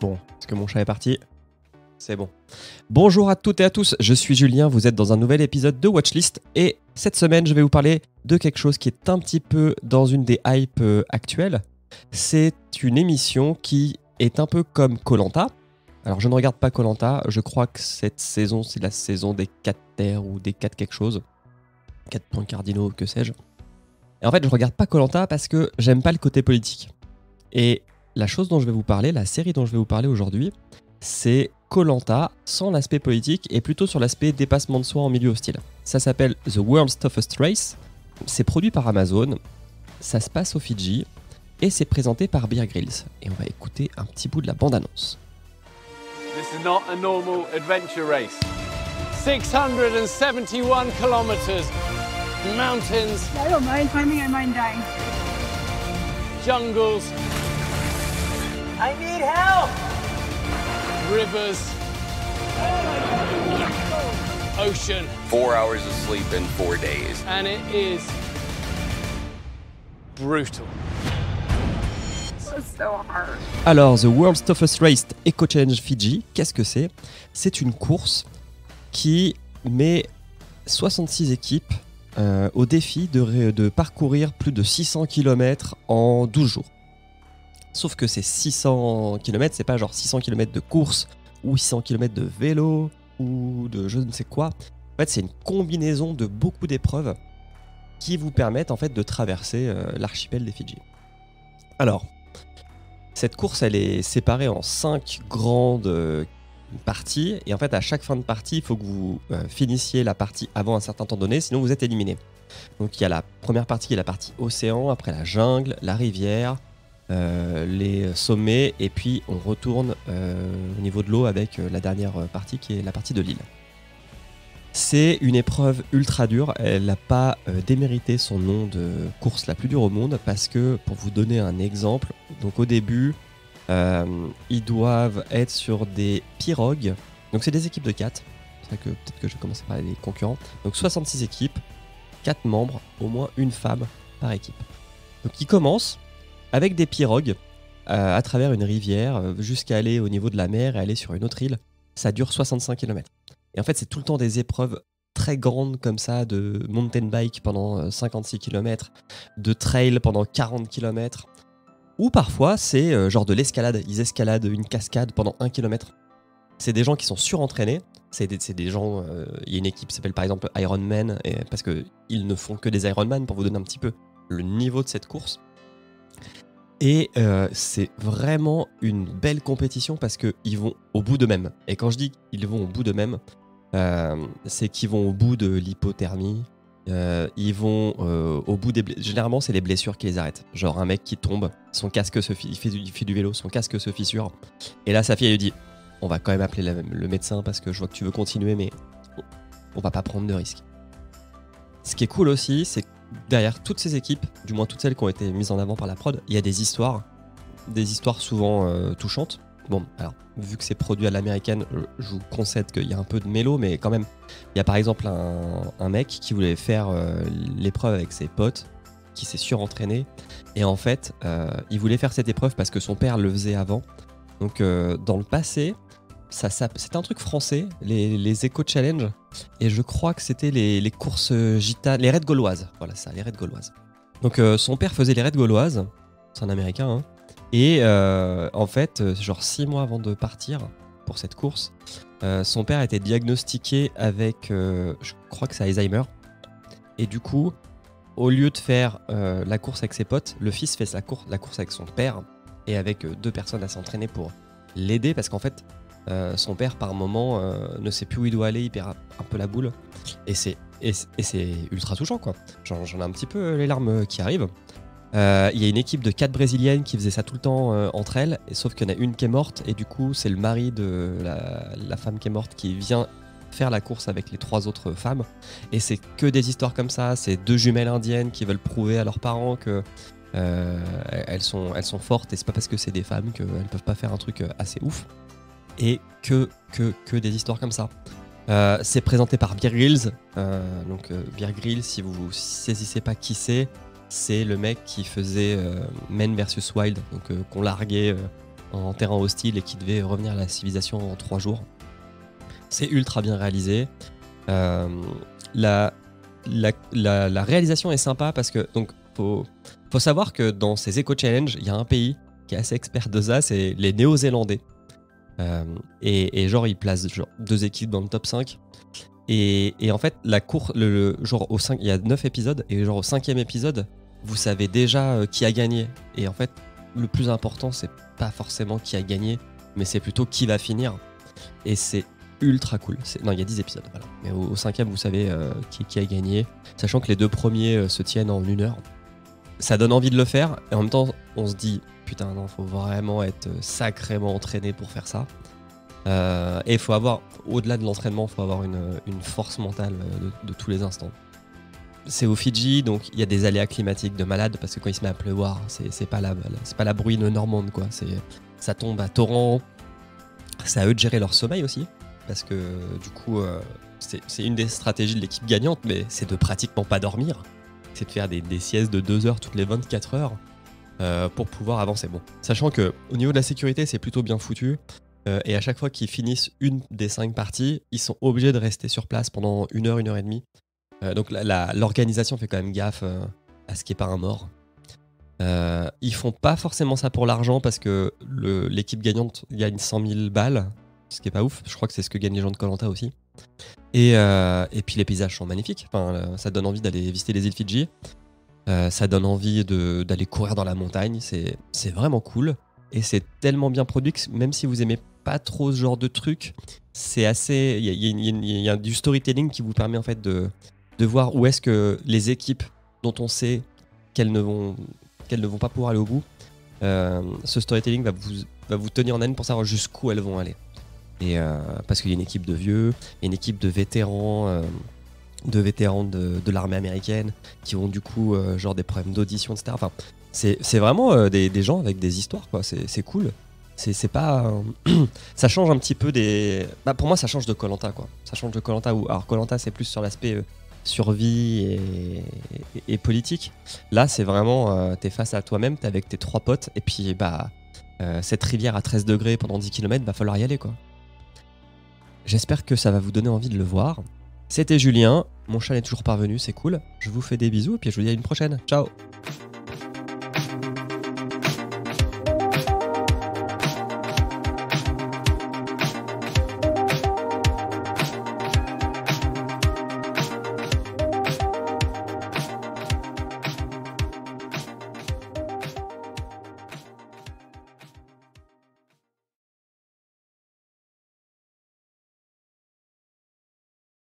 Bon, est-ce que mon chat est parti? C'est bon. Bonjour à toutes et à tous, je suis Julien, vous êtes dans un nouvel épisode de Watchlist et cette semaine je vais vous parler de quelque chose qui est un petit peu dans une des hypes actuelles. C'est une émission qui est un peu comme Koh-Lanta. Alors je ne regarde pas Koh-Lanta, je crois que cette saison c'est la saison des 4 terres ou des 4 quelque chose. 4 points cardinaux, que sais-je. Et en fait je regarde pas Koh-Lanta parce que j'aime pas le côté politique. Et la chose dont je vais vous parler, la série dont je vais vous parler aujourd'hui, c'est Koh-Lanta sans l'aspect politique et plutôt sur l'aspect dépassement de soi en milieu hostile. Ça s'appelle The World's Toughest Race, c'est produit par Amazon, ça se passe aux Fidji et c'est présenté par Bear Grylls. Et on va écouter un petit bout de la bande-annonce. This is not a normal adventure race. 671 kilometers, mountains, I don't mind climbing, I mind dying. jungles, I need help! rivers, ocean, 4 hours of sleep in 4 days. and it is brutal. It's so hard. Alors, The World's Toughest Race Eco Challenge Fidji, qu'est-ce que c'est? C'est une course qui met 66 équipes au défi de parcourir plus de 600 km en 12 jours. Sauf que ces 600 km, c'est pas genre 600 km de course ou 600 km de vélo ou de je ne sais quoi. En fait, c'est une combinaison de beaucoup d'épreuves qui vous permettent en fait de traverser l'archipel des Fidji. Alors, cette course, elle est séparée en 5 grandes parties. Et en fait, à chaque fin de partie, il faut que vous finissiez la partie avant un certain temps donné, sinon vous êtes éliminé. Donc il y a la première partie qui est la partie océan, après la jungle, la rivière, les sommets, et puis on retourne au niveau de l'eau avec la dernière partie qui est la partie de l'île. C'est une épreuve ultra dure, elle n'a pas démérité son nom de course la plus dure au monde parce que, pour vous donner un exemple, donc au début, ils doivent être sur des pirogues, donc c'est des équipes de 4, c'est vrai que peut-être que je vais commencer par les concurrents, donc 66 équipes, 4 membres, au moins une femme par équipe. Donc ils commencent avec des pirogues à travers une rivière jusqu'à aller au niveau de la mer et aller sur une autre île, ça dure 65 km. Et en fait, c'est tout le temps des épreuves très grandes comme ça, de mountain bike pendant 56 km, de trail pendant 40 km, ou parfois c'est genre de l'escalade. Ils escaladent une cascade pendant 1 km. C'est des gens qui sont surentraînés. C'est des gens, il y a une équipe qui s'appelle par exemple Ironman, parce qu'ils ne font que des Ironman, pour vous donner un petit peu le niveau de cette course. Et c'est vraiment une belle compétition parce qu'ils vont au bout d'eux-mêmes. Et quand je dis qu'ils vont au bout d'eux-mêmes, c'est qu'ils vont au bout de l'hypothermie, ils vont au bout des blessures. Généralement, c'est les blessures qui les arrêtent. Genre un mec qui tombe, son casque il fait du vélo, son casque se fissure. Et là, sa fille, elle lui dit « On va quand même appeler le médecin parce que je vois que tu veux continuer, mais on va pas prendre de risques. » Ce qui est cool aussi, c'est que derrière toutes ces équipes, du moins toutes celles qui ont été mises en avant par la prod, il y a des histoires souvent touchantes. Bon, alors, vu que c'est produit à l'américaine, je vous concède qu'il y a un peu de mélo, mais quand même, il y a par exemple un mec qui voulait faire l'épreuve avec ses potes, qui s'est surentraîné, et en fait, il voulait faire cette épreuve parce que son père le faisait avant. Donc, dans le passé, c'était un truc français, les Eco Challenge, et je crois que c'était les courses gitanes, les raids gauloises. Voilà ça, les raids gauloises. Donc son père faisait les raids gauloises, c'est un américain, hein, et en fait, genre 6 mois avant de partir pour cette course, son père a été diagnostiqué avec, je crois que c'est Alzheimer, et du coup, au lieu de faire la course avec ses potes, le fils fait la course avec son père, et avec 2 personnes à s'entraîner pour l'aider, parce qu'en fait, son père par moment ne sait plus où il doit aller, il perd un peu la boule, et c'est ultra touchant quoi. J'en ai un petit peu les larmes qui arrivent. Il y a une équipe de 4 brésiliennes qui faisait ça tout le temps entre elles, sauf qu'il y en a une qui est morte, et du coup c'est le mari de la femme qui est morte qui vient faire la course avec les 3 autres femmes, et c'est que des histoires comme ça. C'est 2 jumelles indiennes qui veulent prouver à leurs parents que elles sont fortes, et c'est pas parce que c'est des femmes qu'elles peuvent pas faire un truc assez ouf. Et que des histoires comme ça. C'est présenté par Bear Grylls. Bear Grylls, si vous saisissez pas qui c'est le mec qui faisait Men vs Wild, donc qu'on larguait en terrain hostile et qui devaient revenir à la civilisation en 3 jours. C'est ultra bien réalisé. La réalisation est sympa parce que donc faut savoir que dans ces Eco Challenge, il y a un pays qui est assez expert de ça, c'est les Néo-Zélandais. Et genre ils placent genre 2 équipes dans le top 5. Et en fait la course, genre au 5, il y a 9 épisodes et genre au 5e épisode, vous savez déjà qui a gagné. Et en fait le plus important c'est pas forcément qui a gagné, mais c'est plutôt qui va finir. Et c'est ultra cool. Non, il y a 10 épisodes, voilà. Mais au 5e, vous savez qui a gagné. Sachant que les 2 premiers se tiennent en 1 heure. Ça donne envie de le faire. Et en même temps, on se dit, putain, non, faut vraiment être sacrément entraîné pour faire ça. Et il faut avoir, au-delà de l'entraînement, il faut avoir une force mentale de tous les instants. C'est au Fidji, donc il y a des aléas climatiques de malade, parce que quand il se met à pleuvoir, c'est pas la bruine normande, quoi. Ça tombe à torrent. C'est à eux de gérer leur sommeil aussi. Parce que du coup, c'est une des stratégies de l'équipe gagnante, mais c'est de pratiquement pas dormir. C'est de faire des siestes de 2 heures toutes les 24 heures pour pouvoir avancer. Bon, sachant qu'au niveau de la sécurité, c'est plutôt bien foutu. Et à chaque fois qu'ils finissent une des 5 parties, ils sont obligés de rester sur place pendant 1 heure, 1 heure et demie. Donc l'organisation fait quand même gaffe à ce qu'il n'y ait pas un mort. Ils font pas forcément ça pour l'argent parce que l'équipe gagnante gagne 100 000 balles. Ce qui est pas ouf, je crois que c'est ce que gagnent les gens de Koh-Lanta aussi. Et puis les paysages sont magnifiques, enfin, ça donne envie d'aller visiter les îles Fidji, ça donne envie d'aller courir dans la montagne, c'est vraiment cool. Et c'est tellement bien produit que même si vous aimez pas trop ce genre de truc, c'est assez. Il y a du storytelling qui vous permet en fait de voir où est-ce que les équipes dont on sait qu'elles ne vont pas pouvoir aller au bout, ce storytelling va vous tenir en haleine pour savoir jusqu'où elles vont aller. Et parce qu'il y a une équipe de vieux, une équipe de vétérans de l'armée américaine qui ont du coup genre des problèmes d'audition, etc. Enfin, c'est vraiment des gens avec des histoires, quoi. C'est cool. C'est pas ça change un petit peu des. Bah, pour moi, ça change de Koh-Lanta, quoi. Ça change de Koh-Lanta où alors Koh-Lanta c'est plus sur l'aspect survie et politique. Là, c'est vraiment t'es face à toi-même, t'es avec tes 3 potes et puis bah cette rivière à 13 degrés pendant 10 km, va falloir y aller, quoi. J'espère que ça va vous donner envie de le voir. C'était Julien, mon chat n'est toujours pas revenu, c'est cool. Je vous fais des bisous et puis je vous dis à une prochaine. Ciao!